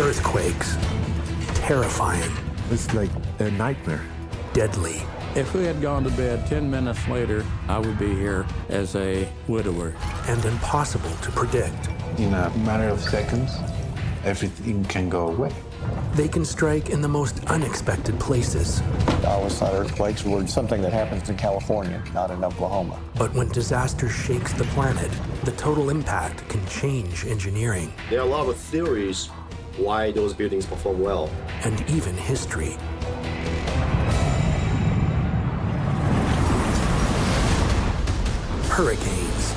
Earthquakes. Terrifying. It's like a nightmare. Deadly. If we had gone to bed 10 minutes later, I would be here as a widower. And impossible to predict. In a matter of seconds, everything can go away. They can strike in the most unexpected places. I always thought earthquakes were something that happens in California, not in Oklahoma. But when disaster shakes the planet, the total impact can change engineering. There are a lot of theories why those buildings perform well. And even history. Hurricanes,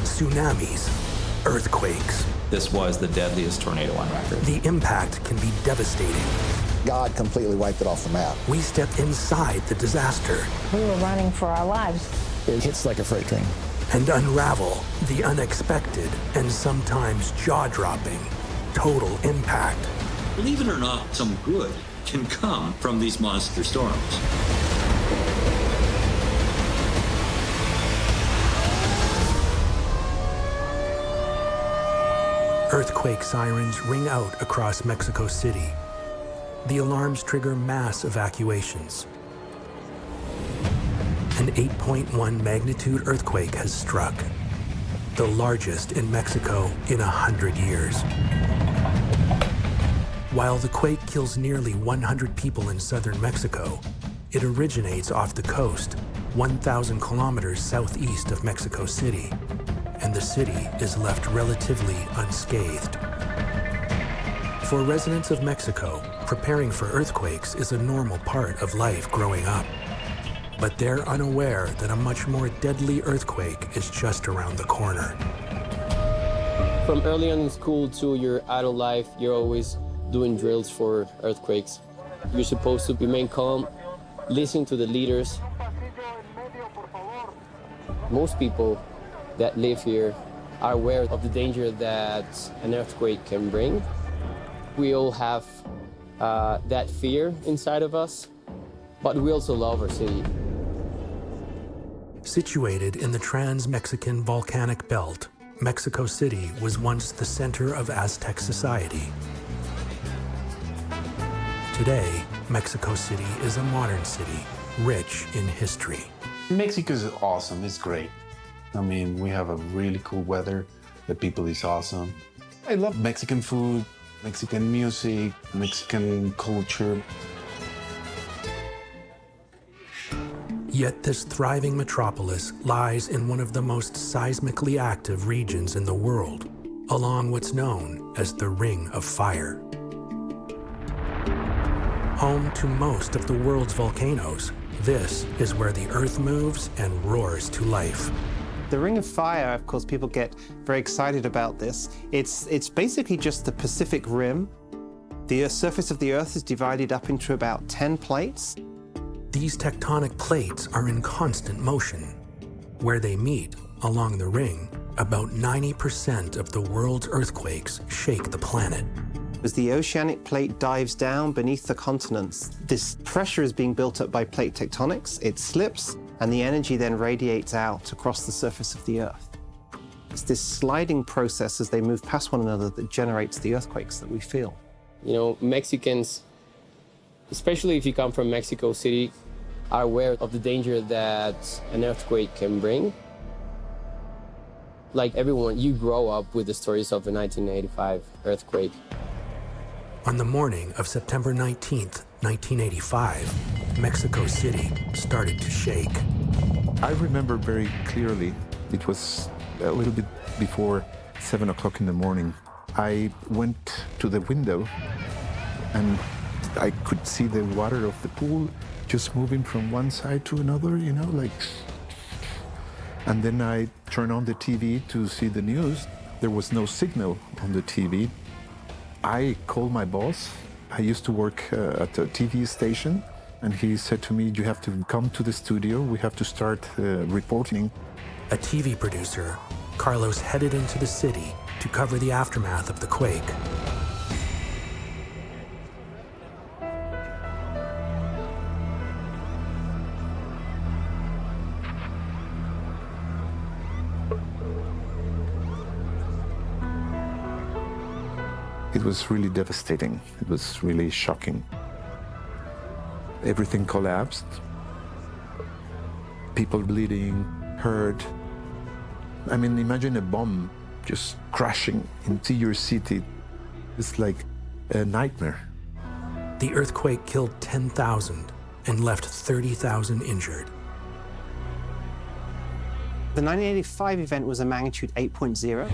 tsunamis, earthquakes. This was the deadliest tornado on record. The impact can be devastating. God completely wiped it off the map. We step inside the disaster. We were running for our lives. It hits like a freight train. And unravel the unexpected and sometimes jaw-dropping total impact. Believe it or not, some good can come from these monster storms. Earthquake sirens ring out across Mexico City. The alarms trigger mass evacuations. An 8.1 magnitude earthquake has struck, the largest in Mexico in 100 years. While the quake kills nearly 100 people in southern Mexico, it originates off the coast, 1,000 kilometers southeast of Mexico City, and the city is left relatively unscathed. For residents of Mexico, preparing for earthquakes is a normal part of life growing up. But they're unaware that a much more deadly earthquake is just around the corner. From early on in school to your adult life, you're always doing drills for earthquakes. You're supposed to remain calm, listen to the leaders. Most people that live here are aware of the danger that an earthquake can bring. We all have that fear inside of us, but we also love our city. Situated in the trans-Mexican volcanic belt, Mexico City was once the center of Aztec society. Today, Mexico City is a modern city, rich in history. Mexico is awesome, it's great. I mean, we have a really cool weather, the people is awesome. I love Mexican food, Mexican music, Mexican culture. Yet this thriving metropolis lies in one of the most seismically active regions in the world, along what's known as the Ring of Fire. Home to most of the world's volcanoes, this is where the Earth moves and roars to life. The Ring of Fire, of course, people get very excited about this. It's basically just the Pacific Rim. The surface of the Earth is divided up into about 10 plates. These tectonic plates are in constant motion. Where they meet, along the ring, about 90% of the world's earthquakes shake the planet. As the oceanic plate dives down beneath the continents, this pressure is being built up by plate tectonics. It slips, and the energy then radiates out across the surface of the Earth. It's this sliding process as they move past one another that generates the earthquakes that we feel. You know, Mexicans, especially if you come from Mexico City, are aware of the danger that an earthquake can bring. Like everyone, you grow up with the stories of the 1985 earthquake. On the morning of September 19th, 1985, Mexico City started to shake. I remember very clearly, it was a little bit before 7 o'clock in the morning. I went to the window and I could see the water of the pool just moving from one side to another, you know, like. And then I turned on the TV to see the news. There was no signal on the TV. I called my boss. I used to work at a TV station, and he said to me, "You have to come to the studio. We have to start reporting." A TV producer, Carlos headed into the city to cover the aftermath of the quake. It was really devastating. It was really shocking. Everything collapsed. People bleeding, hurt. I mean, imagine a bomb just crashing into your city. It's like a nightmare. The earthquake killed 10,000 and left 30,000 injured. The 1985 event was a magnitude 8.0.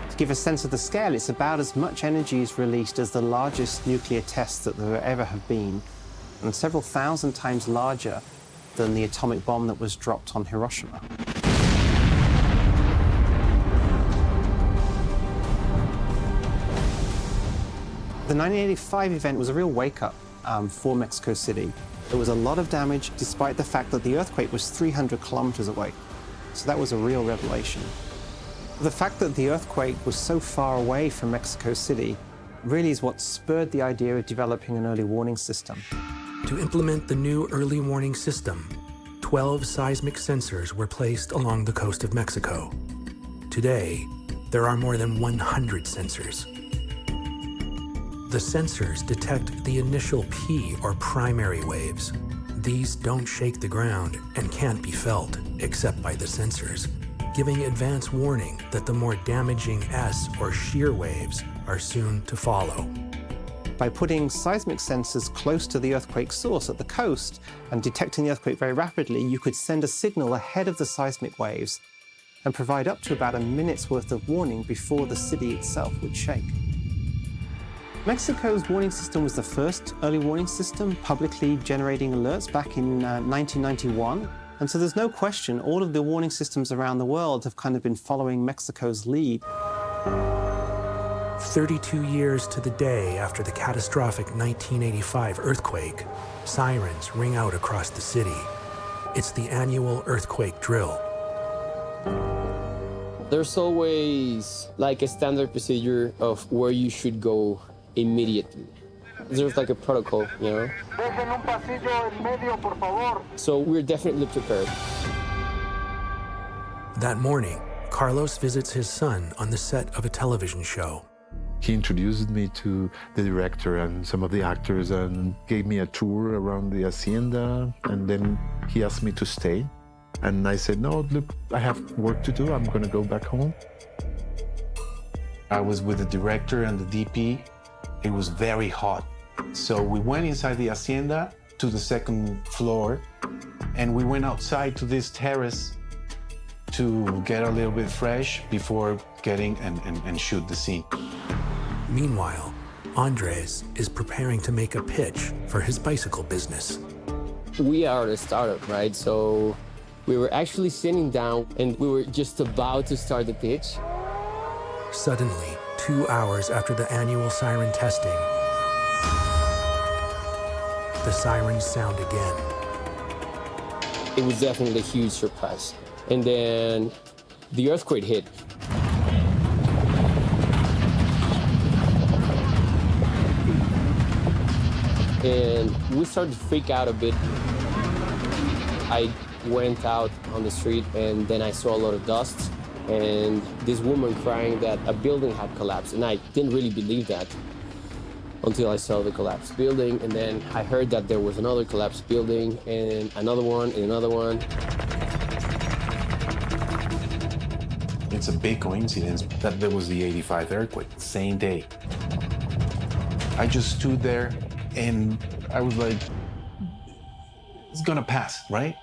To give a sense of the scale, it's about as much energy is released as the largest nuclear tests that there ever have been, and several thousand times larger than the atomic bomb that was dropped on Hiroshima. The 1985 event was a real wake-up for Mexico City. There was a lot of damage, despite the fact that the earthquake was 300 kilometers away. So that was a real revelation. The fact that the earthquake was so far away from Mexico City really is what spurred the idea of developing an early warning system. To implement the new early warning system, 12 seismic sensors were placed along the coast of Mexico. Today, there are more than 100 sensors. The sensors detect the initial P, or primary waves. These don't shake the ground and can't be felt except by the sensors, giving advance warning that the more damaging S, or shear waves, are soon to follow. By putting seismic sensors close to the earthquake source at the coast and detecting the earthquake very rapidly, you could send a signal ahead of the seismic waves and provide up to about a minute's worth of warning before the city itself would shake. Mexico's warning system was the first early warning system publicly generating alerts back in 1991. And so there's no question all of the warning systems around the world have kind of been following Mexico's lead. 32 years to the day after the catastrophic 1985 earthquake, sirens ring out across the city. It's the annual earthquake drill. There's always like a standard procedure of where you should go immediately. There's like a protocol, you know? So we're definitely prepared. That morning, Carlos visits his son on the set of a television show. He introduced me to the director and some of the actors and gave me a tour around the hacienda, and then he asked me to stay. And I said, no, look, I have work to do. I'm going to go back home. I was with the director and the DP. It was very hot. So we went inside the hacienda to the second floor, and we went outside to this terrace to get a little bit fresh before getting and shoot the scene. Meanwhile, Andres is preparing to make a pitch for his bicycle business. We are a startup, right? So we were actually sitting down and we were just about to start the pitch. Suddenly, 2 hours after the annual siren testing, the sirens sound again. It was definitely a huge surprise. And then the earthquake hit. And we started to freak out a bit. I went out on the street and then I saw a lot of dust and this woman crying that a building had collapsed. And I didn't really believe that until I saw the collapsed building. And then I heard that there was another collapsed building and another one and another one. It's a big coincidence that there was the 85 earthquake, same day. I just stood there and I was like, it's gonna pass, right?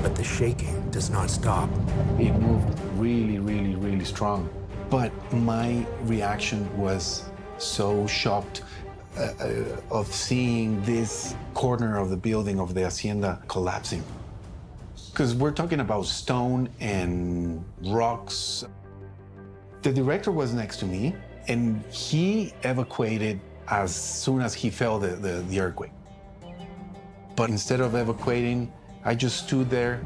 But the shaking does not stop. It moved really, really, really strong. But my reaction was so shocked of seeing this corner of the building of the hacienda collapsing. Because we're talking about stone and rocks. The director was next to me, and he evacuated as soon as he felt the earthquake. But instead of evacuating, I just stood there.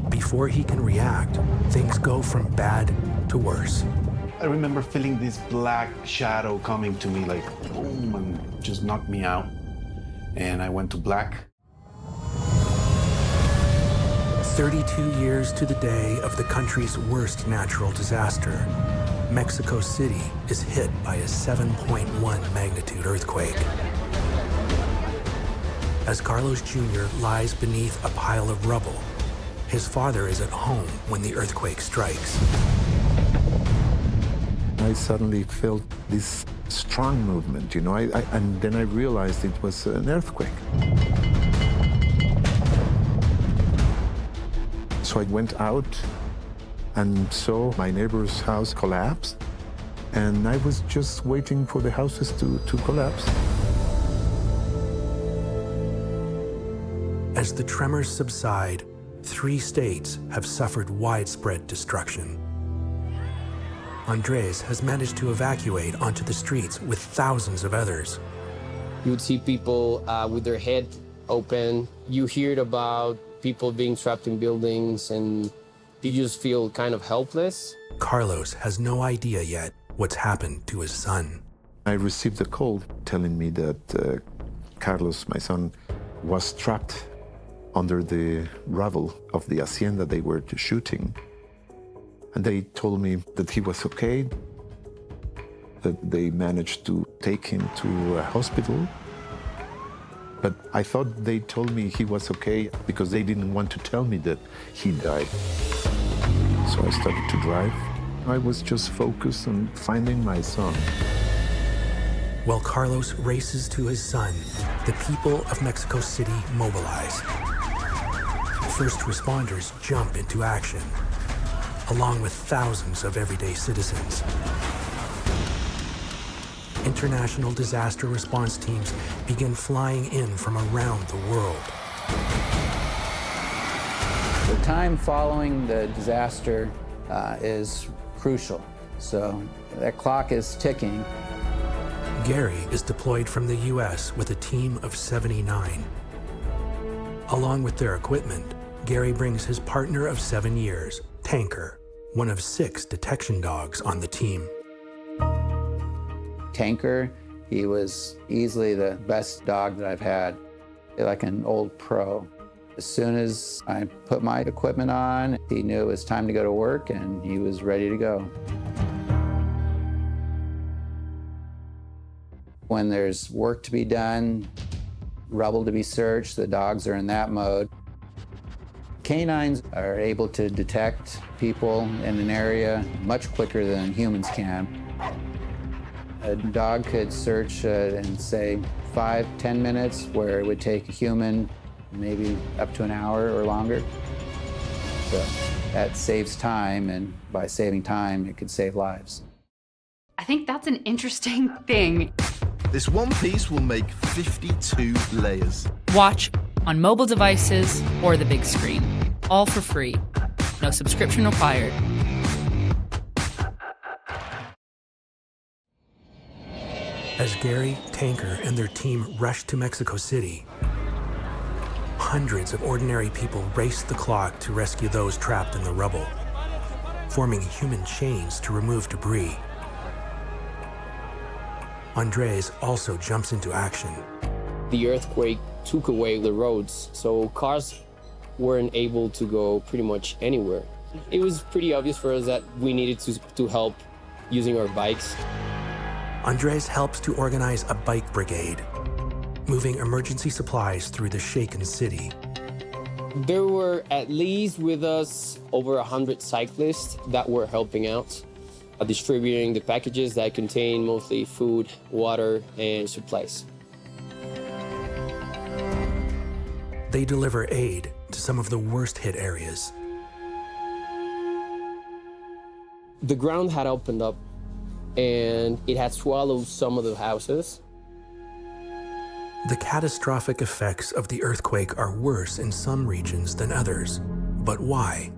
Before he can react, things go from bad to worse. I remember feeling this black shadow coming to me like boom, and just knocked me out. And I went to black. As 32 years to the day of the country's worst natural disaster, Mexico City is hit by a 7.1 magnitude earthquake. As Carlos Jr. lies beneath a pile of rubble, his father is at home when the earthquake strikes. I suddenly felt this strong movement, you know, and then I realized it was an earthquake. So I went out and saw my neighbor's house collapse, and I was just waiting for the houses to collapse. As the tremors subside, 3 states have suffered widespread destruction. Andres has managed to evacuate onto the streets with thousands of others. You would see people with their head open. You heard about people being trapped in buildings, and you just feel kind of helpless. Carlos has no idea yet what's happened to his son. I received a call telling me that Carlos, my son, was trapped under the rubble of the hacienda they were shooting. And they told me that he was okay, that they managed to take him to a hospital. But I thought they told me he was okay because they didn't want to tell me that he died. So I started to drive. I was just focused on finding my son. While Carlos races to his son, the people of Mexico City mobilize. First responders jump into action, along with thousands of everyday citizens. International disaster response teams begin flying in from around the world. The time following the disaster is crucial, so that clock is ticking. Gary is deployed from the U.S. with a team of 79. Along with their equipment, Gary brings his partner of 7 years, Tanker, one of 6 detection dogs on the team. Tanker, he was easily the best dog that I've had, like an old pro. As soon as I put my equipment on, he knew it was time to go to work, and he was ready to go. When there's work to be done, rubble to be searched, the dogs are in that mode. Canines are able to detect people in an area much quicker than humans can. A dog could search in, say, 5-10 minutes, where it would take a human maybe up to an hour or longer. So that saves time, and by saving time, it could save lives. I think that's an interesting thing. This one piece will make 52 layers. Watch on mobile devices or the big screen, all for free. No subscription required. As Gary, Tanker, and their team rush to Mexico City, hundreds of ordinary people race the clock to rescue those trapped in the rubble, forming human chains to remove debris. Andres also jumps into action. The earthquake took away the roads, so cars weren't able to go pretty much anywhere. It was pretty obvious for us that we needed to help using our bikes. Andres helps to organize a bike brigade, moving emergency supplies through the shaken city. There were at least with us over 100 cyclists that were helping out, distributing the packages that contain mostly food, water, and supplies. They deliver aid to some of the worst hit areas. The ground had opened up, and it had swallowed some of the houses. The catastrophic effects of the earthquake are worse in some regions than others. But why?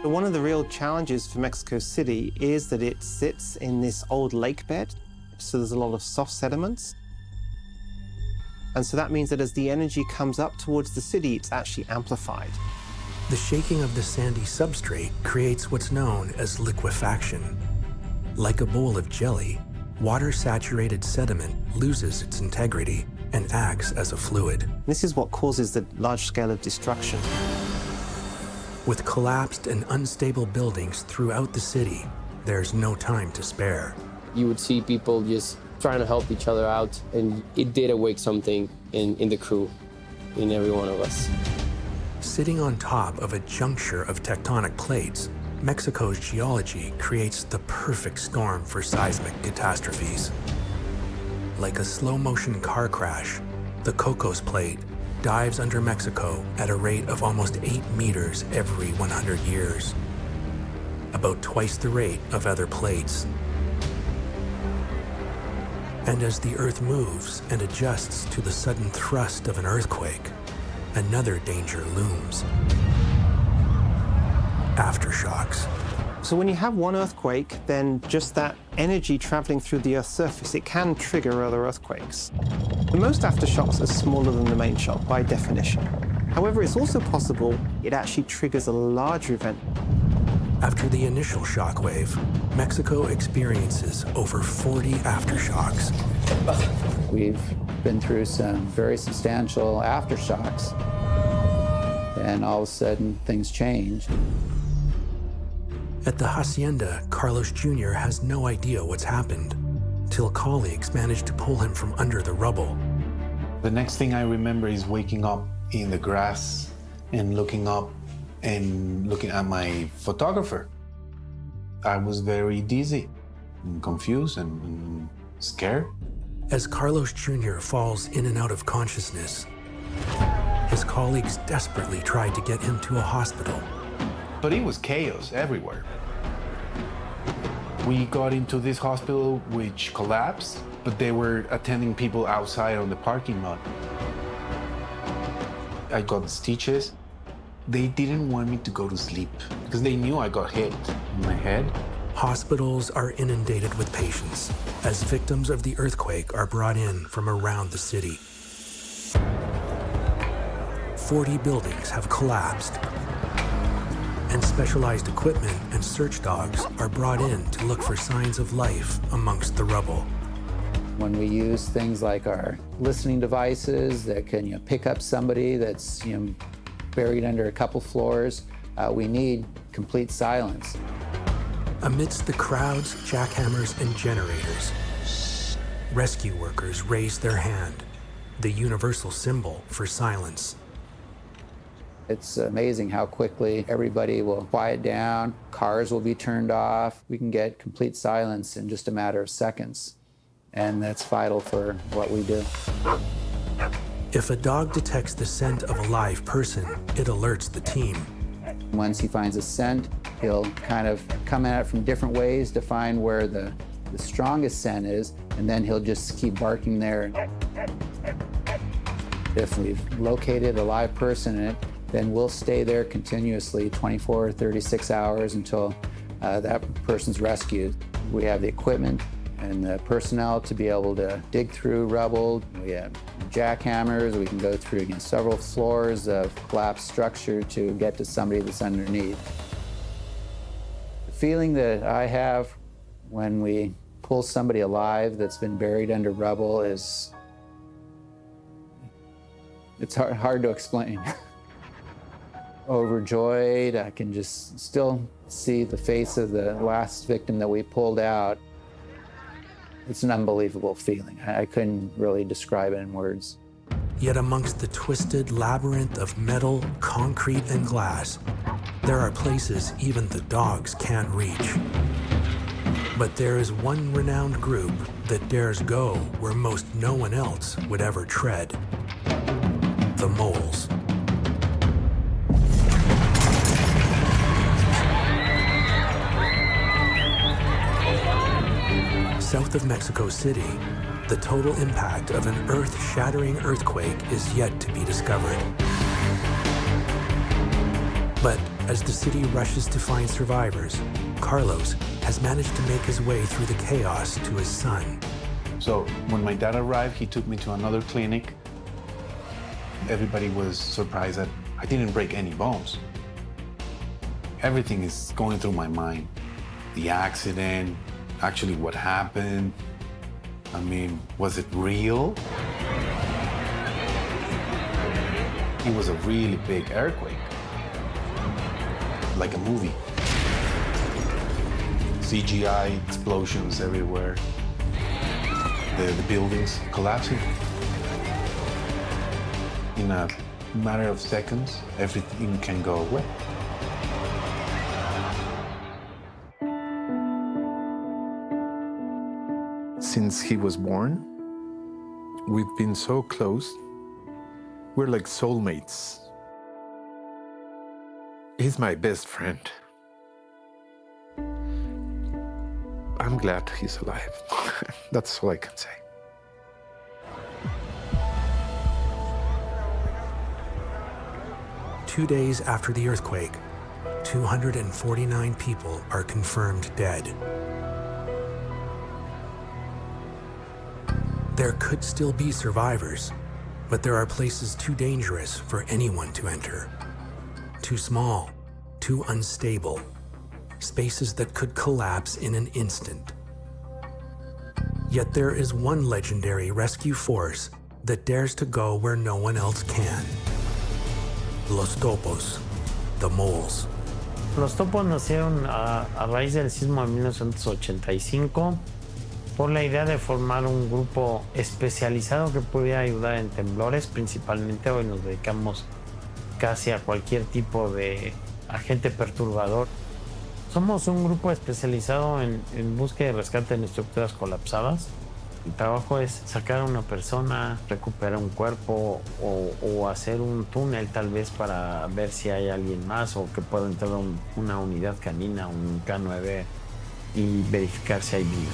One of the real challenges for Mexico City is that it sits in this old lake bed, so there's a lot of soft sediments. And so that means that as the energy comes up towards the city, it's actually amplified. The shaking of the sandy substrate creates what's known as liquefaction. Like a bowl of jelly, water-saturated sediment loses its integrity and acts as a fluid. This is what causes the large scale of destruction. With collapsed and unstable buildings throughout the city, there's no time to spare. You would see people just trying to help each other out, and it did awake something in the crew, in every one of us. Sitting on top of a juncture of tectonic plates, Mexico's geology creates the perfect storm for seismic catastrophes. Like a slow-motion car crash, the Cocos Plate dives under Mexico at a rate of almost 8 meters every 100 years, about twice the rate of other plates. And as the Earth moves and adjusts to the sudden thrust of an earthquake, another danger looms: aftershocks. So when you have one earthquake, then just that energy traveling through the Earth's surface, it can trigger other earthquakes. Most aftershocks are smaller than the main shock by definition. However, it's also possible it actually triggers a larger event. After the initial shock wave, Mexico experiences over 40 aftershocks. We've been through some very substantial aftershocks, and all of a sudden things change. At the hacienda, Carlos Jr. has no idea what's happened, till colleagues manage to pull him from under the rubble. The next thing I remember is waking up in the grass and looking up and looking at my photographer. I was very dizzy and confused and scared. As Carlos Jr. falls in and out of consciousness, his colleagues desperately tried to get him to a hospital. But it was chaos everywhere. We got into this hospital which collapsed, but they were attending people outside on the parking lot. I got stitches. They didn't want me to go to sleep because they knew I got hit in my head. Hospitals are inundated with patients as victims of the earthquake are brought in from around the city. 40 buildings have collapsed, and specialized equipment and search dogs are brought in to look for signs of life amongst the rubble. When we use things like our listening devices that can pick up somebody that's buried under a couple floors, we need complete silence. Amidst the crowds, jackhammers, and generators, rescue workers raise their hand, the universal symbol for silence. It's amazing how quickly everybody will quiet down, cars will be turned off. We can get complete silence in just a matter of seconds, and that's vital for what we do. If a dog detects the scent of a live person, it alerts the team. Once he finds a scent, he'll kind of come at it from different ways to find where the strongest scent is, and then he'll just keep barking there. If we've located a live person in it, then we'll stay there continuously 24 or 36 hours until that person's rescued. We have the equipment and the personnel to be able to dig through rubble. We have jackhammers. We can go through several floors of collapsed structure to get to somebody that's underneath. The feeling that I have when we pull somebody alive that's been buried under rubble is, it's hard to explain. Overjoyed, I can just still see the face of the last victim that we pulled out. It's an unbelievable feeling. I couldn't really describe it in words. Yet amongst the twisted labyrinth of metal, concrete, and glass, there are places even the dogs can't reach. But there is one renowned group that dares go where most no one else would ever tread: the moles. South of Mexico City, the total impact of an earth-shattering earthquake is yet to be discovered. But as the city rushes to find survivors, Carlos has managed to make his way through the chaos to his son. So when my dad arrived, he took me to another clinic. Everybody was surprised that I didn't break any bones. Everything is going through my mind. The accident, actually what happened. I mean, was it real? It was a really big earthquake. like a movie. CGI explosions everywhere. The buildings collapsing. In a matter of seconds, everything can go away. Since he was born, we've been so close. We're like soulmates. He's my best friend. I'm glad he's alive. That's all I can say. Two days after the earthquake, 249 people are confirmed dead. There could still be survivors, but there are places too dangerous for anyone to enter. Too small, too unstable, spaces that could collapse in an instant. Yet there is one legendary rescue force that dares to go where no one else can. Los Topos, the moles. Los Topos nacieron a raíz del sismo de 1985 por la idea de formar un grupo especializado que pudiera ayudar en temblores. Principalmente hoy nos dedicamos casi a cualquier tipo de agente perturbador. Somos un grupo especializado en búsqueda y rescate en estructuras colapsadas. El trabajo es sacar a una persona, recuperar un cuerpo o hacer un túnel tal vez para ver si hay alguien más o que pueda entrar una unidad canina, un K9 y verificar si hay vida.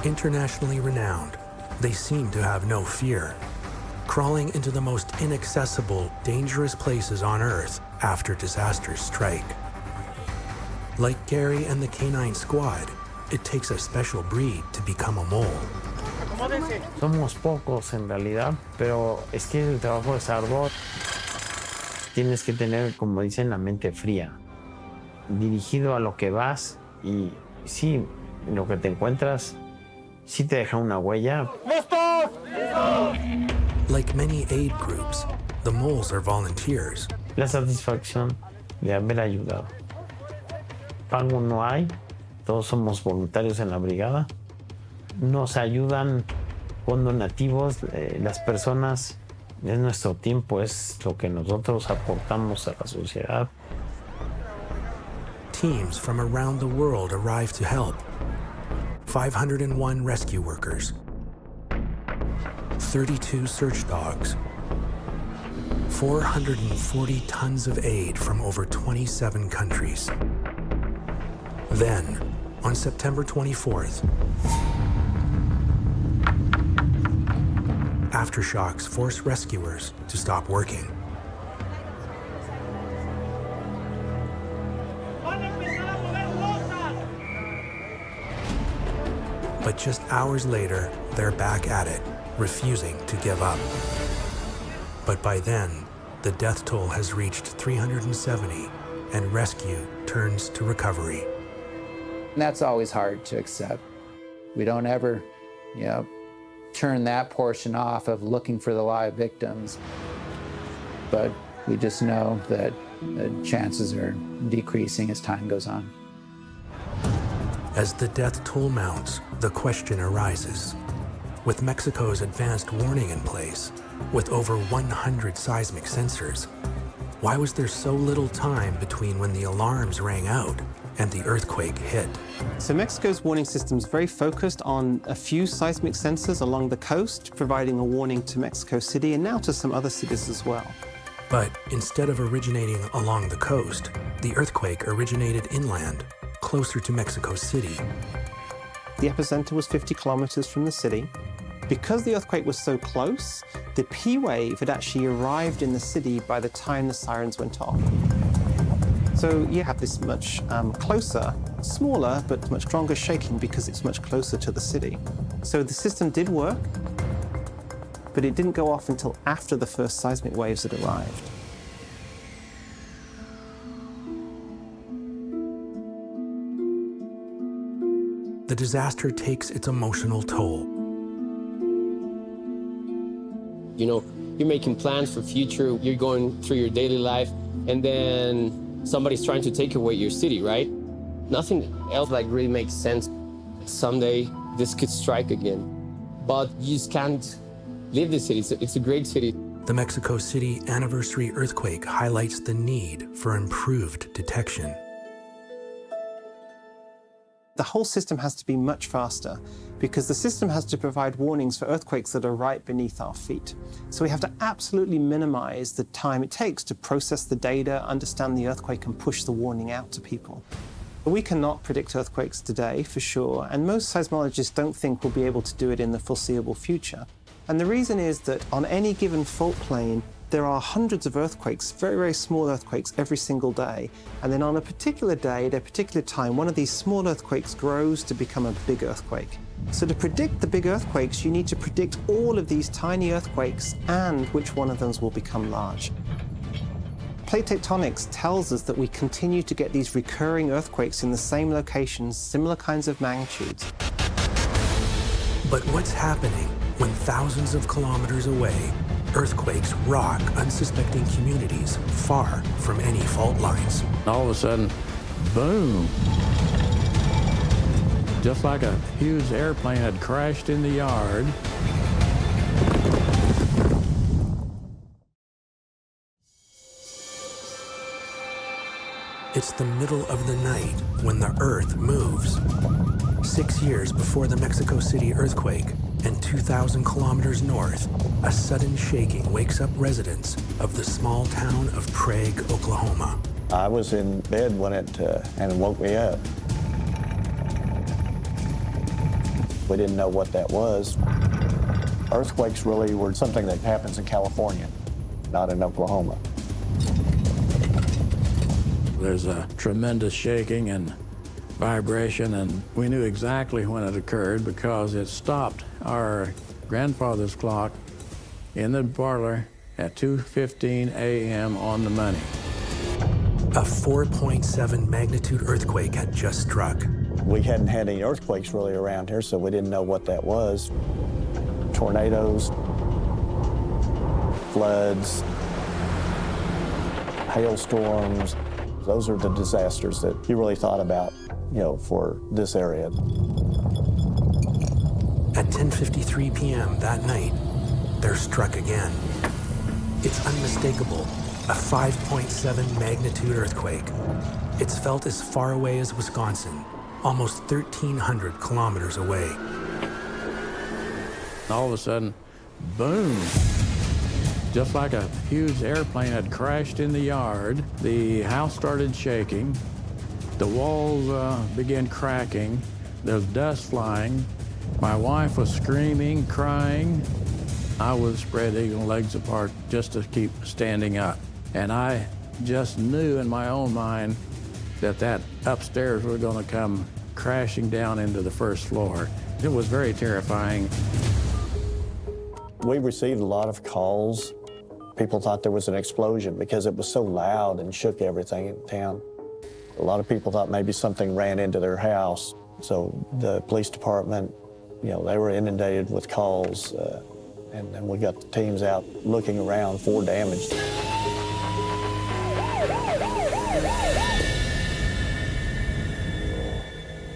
Internationally renowned, they seem to have no fear, crawling into the most inaccessible, dangerous places on Earth after disasters strike. Like Gary and the Canine Squad, it takes a special breed to become a mole. Somos pocos en realidad, pero es que el trabajo es arduo. Tienes que tener, como dicen, la mente fría, dirigido a lo que vas y sí, lo que te encuentras, sí te deja una huella. Like many aid groups, the moles are volunteers. La satisfacción de haber ayudado. Pago no hay, todos somos voluntarios en la brigada. Nos ayudan con donativos, las personas, es nuestro tiempo, es lo que nosotros aportamos a la sociedad. Teams from around the world arrive to help. 501 rescue workers, 32 search dogs, 440 tons of aid from over 27 countries. Then, on September 24th, aftershocks force rescuers to stop working. But just hours later, they're back at it, refusing to give up. But by then, the death toll has reached 370, and rescue turns to recovery. And that's always hard to accept. We don't ever, turn that portion off of looking for the live victims. But we just know that the chances are decreasing as time goes on. As the death toll mounts, the question arises. With Mexico's advanced warning in place, with over 100 seismic sensors, why was there so little time between when the alarms rang out and the earthquake hit? So Mexico's warning system is very focused on a few seismic sensors along the coast, providing a warning to Mexico City and now to some other cities as well. But instead of originating along the coast, the earthquake originated inland, closer to Mexico City. The epicenter was 50 kilometers from the city. Because the earthquake was so close, the P wave had actually arrived in the city by the time the sirens went off. So you have this much closer, smaller, but much stronger shaking because it's much closer to the city. So the system did work, but it didn't go off until after the first seismic waves had arrived. The disaster takes its emotional toll. You're making plans for future, you're going through your daily life, and then somebody's trying to take away your city, right? Nothing else like really makes sense. Someday this could strike again, but you just can't leave the city. It's a great city. The Mexico City anniversary earthquake highlights the need for improved detection. The whole system has to be much faster because the system has to provide warnings for earthquakes that are right beneath our feet. So we have to absolutely minimize the time it takes to process the data, understand the earthquake, and push the warning out to people. We cannot predict earthquakes today, for sure, and most seismologists don't think we'll be able to do it in the foreseeable future. And the reason is that on any given fault plane, there are hundreds of earthquakes, very, very small earthquakes every single day. And then on a particular day, at a particular time, one of these small earthquakes grows to become a big earthquake. So to predict the big earthquakes, you need to predict all of these tiny earthquakes and which one of them will become large. Plate tectonics tells us that we continue to get these recurring earthquakes in the same locations, similar kinds of magnitudes. But what's happening when thousands of kilometers away, earthquakes rock unsuspecting communities far from any fault lines? All of a sudden, boom. Just like a huge airplane had crashed in the yard. It's the middle of the night when the Earth moves. 6 years before the Mexico City earthquake, and 2,000 kilometers north, a sudden shaking wakes up residents of the small town of Prague, Oklahoma. I was in bed when it woke me up. We didn't know what that was. Earthquakes really were something that happens in California, not in Oklahoma. There's a tremendous shaking and vibration, and we knew exactly when it occurred because it stopped our grandfather's clock in the parlor at 2:15 a.m. on the money. A 4.7 magnitude earthquake had just struck. We hadn't had any earthquakes really around here, so we didn't know what that was. Tornadoes, floods, hailstorms. Those are the disasters that you really thought about, for this area. At 10:53 p.m. that night, they're struck again. It's unmistakable, a 5.7 magnitude earthquake. It's felt as far away as Wisconsin, almost 1,300 kilometers away. All of a sudden, boom. Just like a huge airplane had crashed in the yard, the house started shaking, the walls began cracking, there's dust flying. My wife was screaming, crying. I was spread eagle legs apart just to keep standing up. And I just knew in my own mind that upstairs were going to come crashing down into the first floor. It was very terrifying. We received a lot of calls. People thought there was an explosion because it was so loud and shook everything in town. A lot of people thought maybe something ran into their house. So the police department, they were inundated with calls. And then we got the teams out looking around for damage.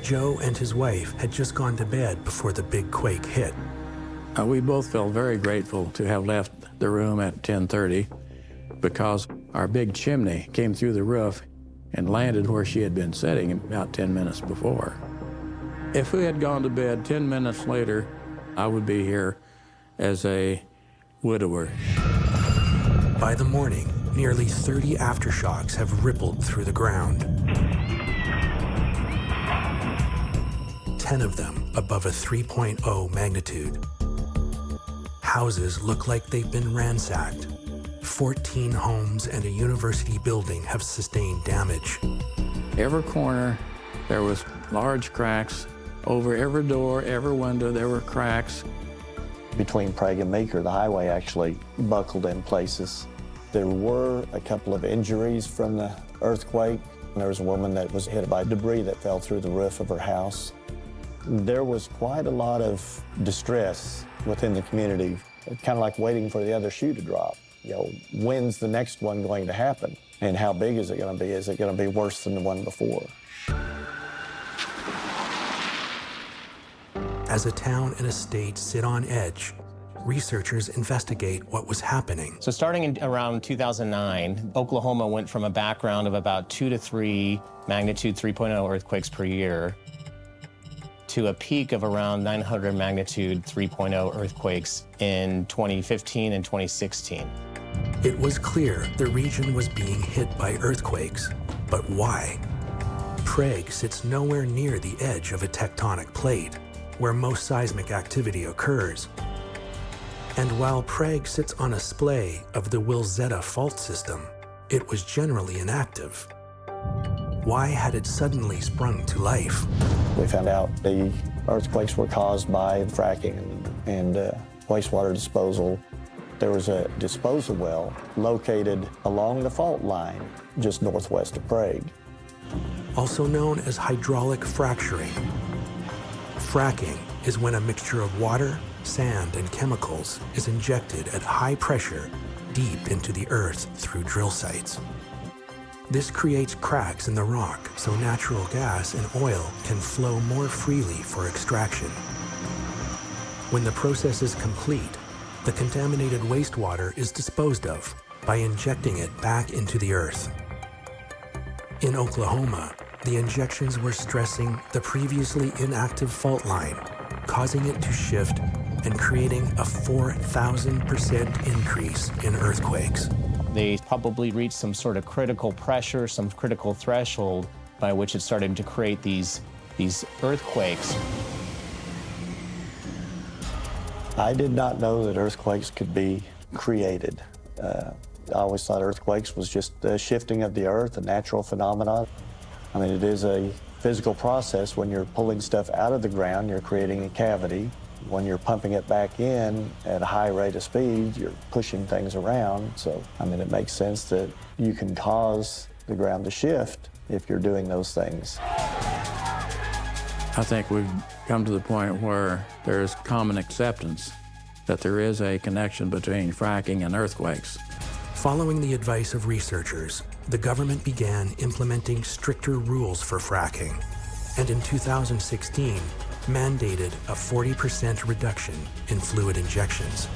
Joe and his wife had just gone to bed before the big quake hit. We both felt very grateful to have left the room at 10:30 because our big chimney came through the roof and landed where she had been sitting about 10 minutes before. If we had gone to bed 10 minutes later, I would be here as a widower. By the morning, nearly 30 aftershocks have rippled through the ground. 10 of them above a 3.0 magnitude. Houses look like they've been ransacked. 14 homes and a university building have sustained damage. Every corner, there was large cracks. Over every door, every window, there were cracks. Between Prague and Meeker, the highway actually buckled in places. There were a couple of injuries from the earthquake. There was a woman that was hit by debris that fell through the roof of her house. There was quite a lot of distress within the community. It's kind of like waiting for the other shoe to drop. You know, when's the next one going to happen? And how big is it going to be? Is it going to be worse than the one before? As a town and a state sit on edge, researchers investigate what was happening. So starting in around 2009, Oklahoma went from a background of about 2 to 3 magnitude 3.0 earthquakes per year to a peak of around 900 magnitude 3.0 earthquakes in 2015 and 2016. It was clear the region was being hit by earthquakes, but why? Prague sits nowhere near the edge of a tectonic plate, where most seismic activity occurs. And while Prague sits on a splay of the Wilzetta fault system, it was generally inactive. Why had it suddenly sprung to life? We found out the earthquakes were caused by fracking and wastewater disposal. There was a disposal well located along the fault line just northwest of Prague. Also known as hydraulic fracturing. Fracking is when a mixture of water, sand, and chemicals is injected at high pressure deep into the earth through drill sites. This creates cracks in the rock so natural gas and oil can flow more freely for extraction. When the process is complete, the contaminated wastewater is disposed of by injecting it back into the earth. In Oklahoma, the injections were stressing the previously inactive fault line, causing it to shift and creating a 4,000% increase in earthquakes. They probably reached some sort of critical pressure, some critical threshold by which it started to create these earthquakes. I did not know that earthquakes could be created. I always thought earthquakes was just the shifting of the earth, a natural phenomenon. I mean, it is a physical process. When you're pulling stuff out of the ground, you're creating a cavity. When you're pumping it back in at a high rate of speed, you're pushing things around. So, I mean, it makes sense that you can cause the ground to shift if you're doing those things. I think we've come to the point where there's common acceptance that there is a connection between fracking and earthquakes. Following the advice of researchers, the government began implementing stricter rules for fracking, and in 2016, mandated a 40% reduction in fluid injections.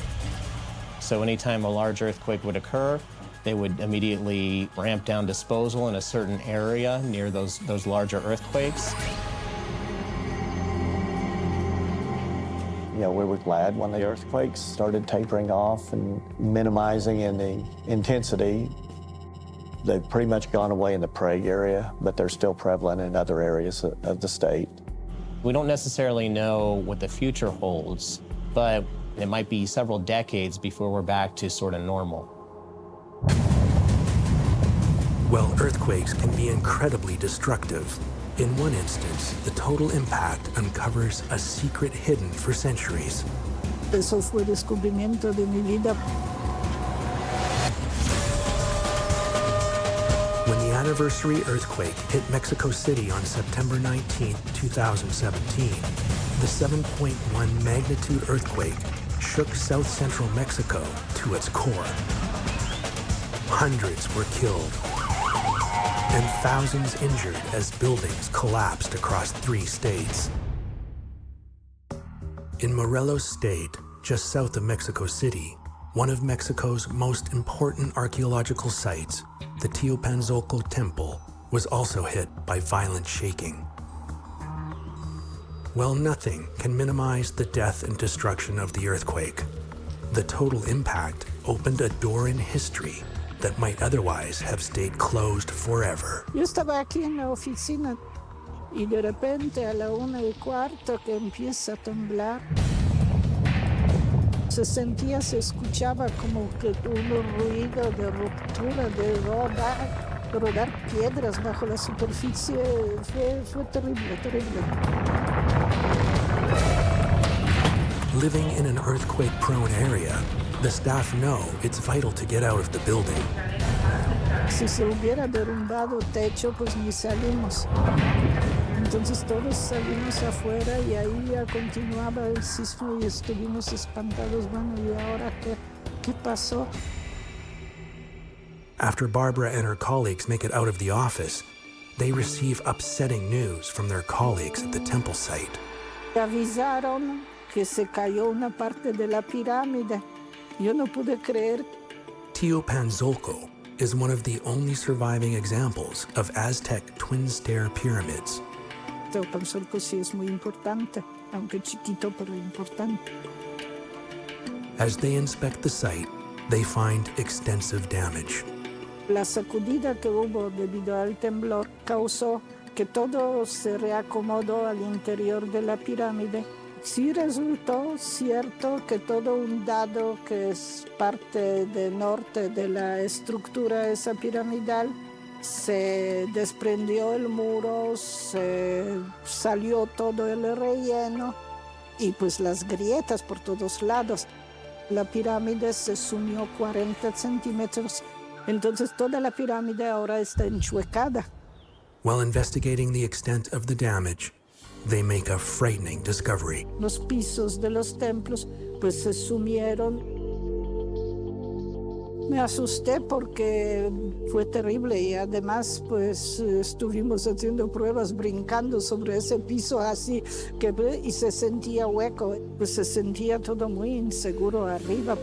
So anytime a large earthquake would occur, they would immediately ramp down disposal in a certain area near those larger earthquakes. You know, we were glad when the earthquakes started tapering off and minimizing in the intensity. They've pretty much gone away in the Prague area, but they're still prevalent in other areas of the state. We don't necessarily know what the future holds, but it might be several decades before we're back to sort of normal. While earthquakes can be incredibly destructive, in one instance, the total impact uncovers a secret hidden for centuries. Eso fue descubrimiento de mi vida. When the anniversary earthquake hit Mexico City on September 19, 2017, the 7.1 magnitude earthquake shook south-central Mexico to its core. Hundreds were killed, and thousands injured as buildings collapsed across 3 states. In Morelos State, just south of Mexico City, one of Mexico's most important archaeological sites, the Teopanzolco Temple, was also hit by violent shaking. While nothing can minimize the death and destruction of the earthquake, the total impact opened a door in history that might otherwise have stayed closed forever. Yo estaba aquí en la oficina y de repente a la 1:15 que empieza a temblar. Se escuchaba como que un ruido de ruptura, de rodar piedras bajo la superficie. Fue terrible, terrible. Living in an earthquake-prone area, the staff know it's vital to get out of the building. Si se hubiera derrumbado el techo, pues ni salimos. Entonces todos salimos afuera y ahí ya continuaba el sismo y estuvimos espantados. Bueno, ¿y ahora qué pasó? After Barbara and her colleagues make it out of the office, they receive upsetting news from their colleagues at the temple site. Avisaron que se cayó una parte de la pirámide. Yo no pude creer. Teopanzolco is one of the only surviving examples of Aztec twin-stair pyramids. Teopanzolco sí es muy importante, aunque chiquito, pero importante. As they inspect the site, they find extensive damage. La sacudida que hubo debido al temblor causó que todo se reacomodó al interior de la pirámide. Sí resultó cierto que todo un dado que es parte del norte de la estructura esa piramidal se desprendió el muro, se salió todo el relleno y pues las grietas por todos lados. La pirámide se sumió 40 centímetros, entonces toda la pirámide ahora está enchuecada. While investigating the extent of the damage, they make a frightening discovery. Los pisos de los templos pues se sumieron. Me asusté porque fue terrible y además pues estuvimos haciendo pruebas brincando sobre ese piso así y se sentía hueco, pues se sentía todo muy inseguro arriba.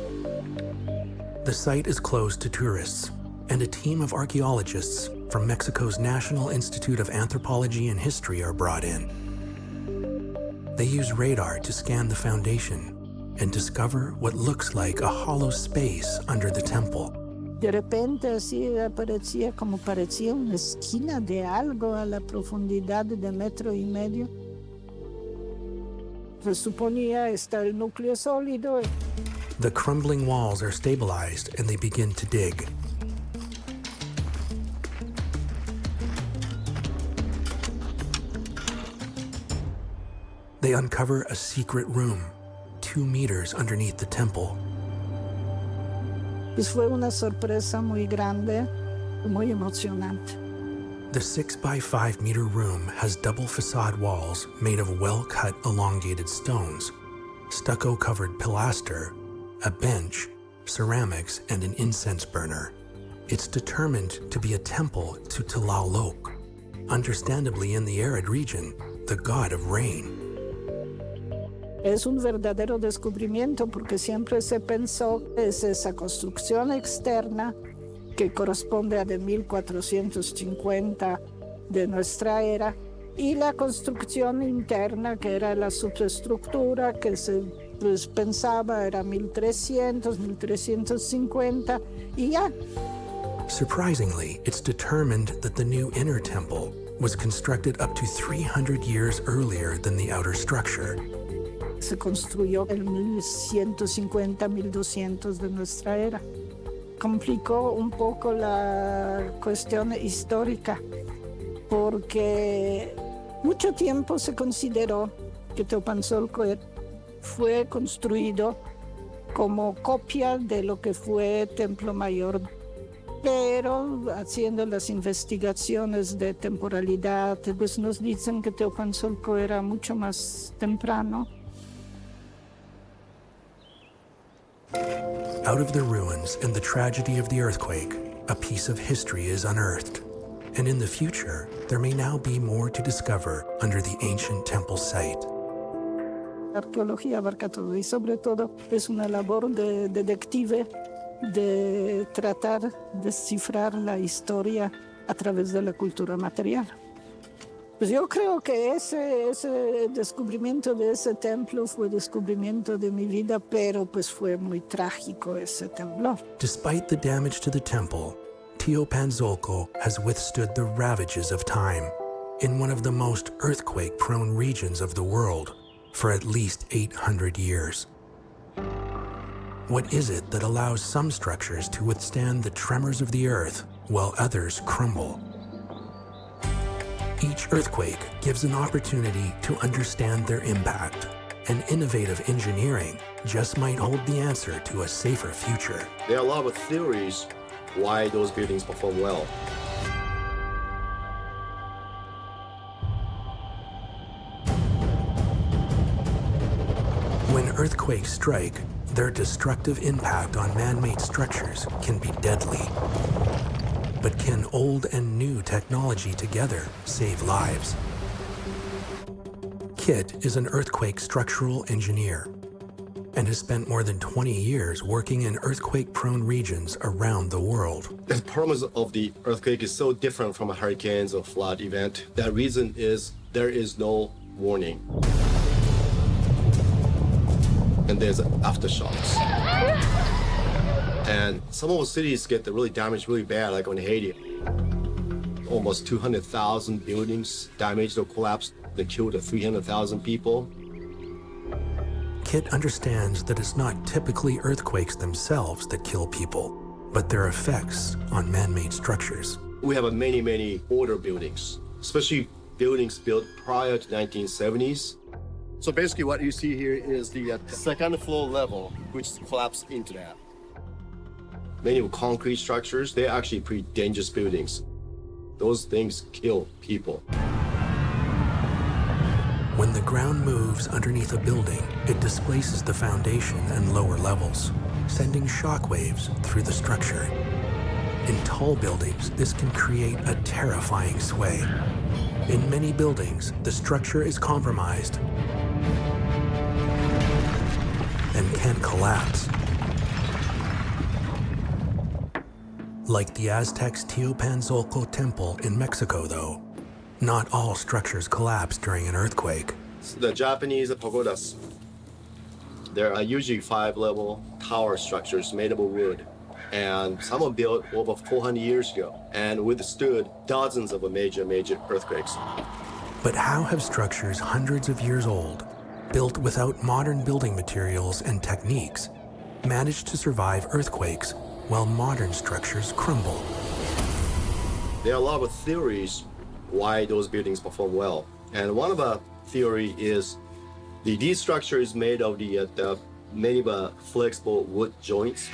The site is closed to tourists, and a team of archaeologists from Mexico's National Institute of Anthropology and History are brought in. They use radar to scan the foundation and discover what looks like a hollow space under the temple. De repente así parecía una esquina de algo a la profundidad de 1.5 metros. Se suponía está el núcleo sólido. The crumbling walls are stabilized and they begin to dig. They uncover a secret room, 2 meters underneath the temple. Pues fue una sorpresa muy grande, muy emocionante. The 6 by 5 meter room has double facade walls made of well-cut elongated stones, stucco-covered pilaster, a bench, ceramics, and an incense burner. It's determined to be a temple to Tlaloc, understandably in the arid region, the god of rain. Es un verdadero descubrimiento porque siempre se pensó que es esa construcción externa que corresponde a de 1450 de nuestra era y la construcción interna que era la superestructura que se pensaba era 1300, 1350 y ya. Surprisingly, it's determined that the new inner temple was constructed up to 300 years earlier than the outer structure. Se construyó en 1150, 1200 de nuestra era. Complicó un poco la cuestión histórica porque mucho tiempo se consideró que Teopanzolco fue construido como copia de lo que fue Templo Mayor, pero haciendo las investigaciones de temporalidad, pues nos dicen que Teopanzolco era mucho más temprano. Out of the ruins and the tragedy of the earthquake, a piece of history is unearthed. And in the future, there may now be more to discover under the ancient temple site. La arqueología abarca todo y sobre todo es una labor de detective de tratar de descifrar la historia a través de la cultura material. Pues yo creo que ese descubrimiento de ese templo fue descubrimiento de mi vida, pero pues fue muy trágico ese temblor. Despite the damage to the temple, Teopanzolco has withstood the ravages of time in one of the most earthquake-prone regions of the world for at least 800 years. What is it that allows some structures to withstand the tremors of the earth while others crumble? Each earthquake gives an opportunity to understand their impact, and innovative engineering just might hold the answer to a safer future. There are a lot of theories why those buildings perform well. earthquakes strike, their destructive impact on man-made structures can be deadly. But can old and new technology together save lives? Kit is an earthquake structural engineer and has spent more than 20 years working in earthquake-prone regions around the world. The premise of the earthquake is so different from a hurricanes or flood event. The reason is there is no warning. And there's aftershocks. And some of the cities get really damaged really bad, like on Haiti. Almost 200,000 buildings damaged or collapsed. They killed 300,000 people. Kit understands that it's not typically earthquakes themselves that kill people, but their effects on man-made structures. We have many, many older buildings, especially buildings built prior to 1970s. So basically what you see here is the second floor level, which collapsed into that. Many concrete structures, they're actually pretty dangerous buildings. Those things kill people. When the ground moves underneath a building, it displaces the foundation and lower levels, sending shock waves through the structure. In tall buildings, this can create a terrifying sway. In many buildings, the structure is compromised and can collapse. Like the Aztecs' Teopanzolco temple in Mexico, though, not all structures collapse during an earthquake. The Japanese pagodas, there are usually 5-level tower structures made of wood. And some were built over 400 years ago and withstood dozens of major earthquakes. But how have structures hundreds of years old, built without modern building materials and techniques, managed to survive earthquakes while modern structures crumble? There are a lot of theories why those buildings perform well. And one of the theory is this structure is made of the many flexible wood joints.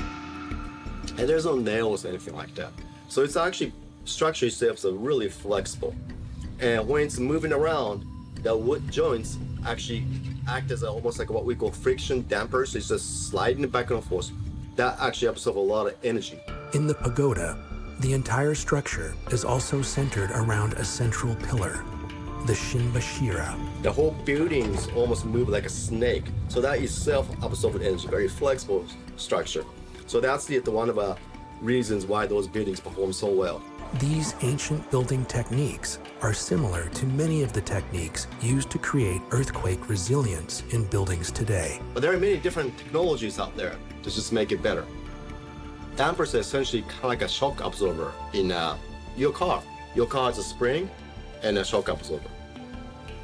And there's no nails or anything like that. So it's actually, structure itself is really flexible. And when it's moving around, the wood joints actually act as almost like what we call friction dampers. It's just sliding back and forth. That actually absorbs a lot of energy. In the pagoda, the entire structure is also centered around a central pillar, the Shinbashira. The whole buildings almost move like a snake. So that itself absorbs energy, very flexible structure. So that's one of the reasons why those buildings perform so well. These ancient building techniques are similar to many of the techniques used to create earthquake resilience in buildings today. But there are many different technologies out there to just make it better. Dampers are essentially kind of like a shock absorber in your car. Your car has a spring and a shock absorber.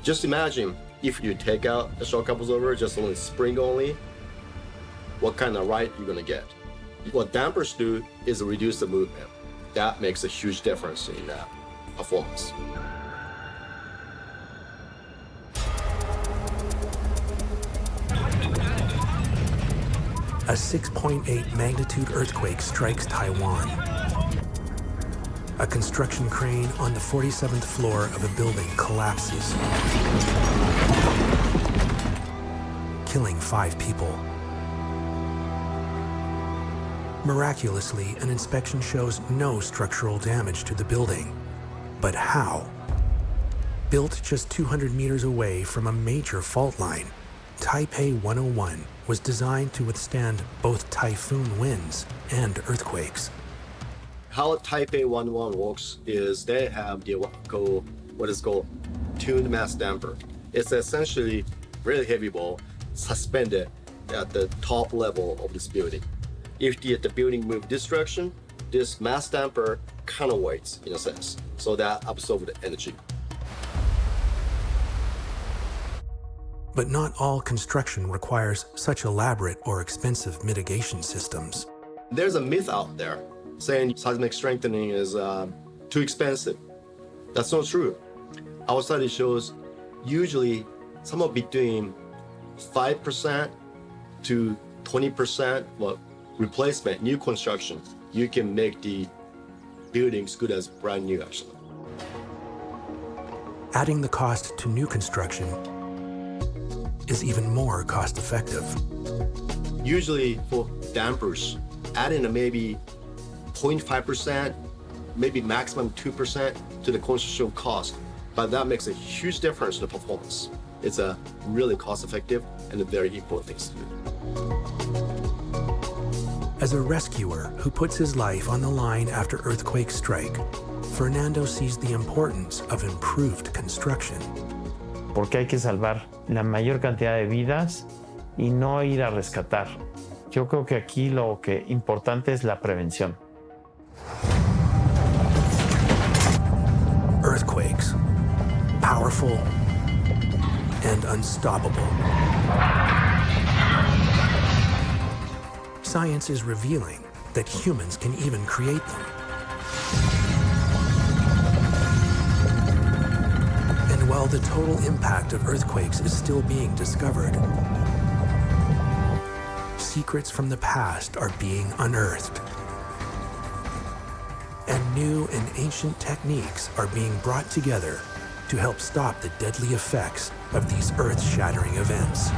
Just imagine if you take out the shock absorber, just only spring only, what kind of ride you're gonna get. What dampers do is reduce the movement. That makes a huge difference in performance. A 6.8 magnitude earthquake strikes Taiwan. A construction crane on the 47th floor of a building collapses, killing 5 people. Miraculously, an inspection shows no structural damage to the building. But how? Built just 200 meters away from a major fault line, Taipei 101 was designed to withstand both typhoon winds and earthquakes. How Taipei 101 works is they have what is called tuned mass damper. It's essentially really heavy ball suspended at the top level of this building. If the building moves this direction, this mass damper counterweights in a sense, so that absorbs the energy. But not all construction requires such elaborate or expensive mitigation systems. There's a myth out there saying seismic strengthening is too expensive. That's not true. Our study shows usually somewhere between 5% to 20% replacement, new construction, you can make the buildings good as brand new, actually. Adding the cost to new construction is even more cost-effective. Usually for dampers, add in maybe 0.5%, maybe maximum 2% to the construction cost, but that makes a huge difference in the performance. It's a really cost-effective and a very important thing to do. As a rescuer who puts his life on the line after earthquakes strike, Fernando sees the importance of improved construction. Porque hay que salvar la mayor cantidad de vidas y no ir a rescatar. Yo creo que aquí lo que importante es la prevención. Earthquakes, powerful and unstoppable. Science is revealing that humans can even create them. And while the total impact of earthquakes is still being discovered, secrets from the past are being unearthed. And new and ancient techniques are being brought together to help stop the deadly effects of these earth-shattering events.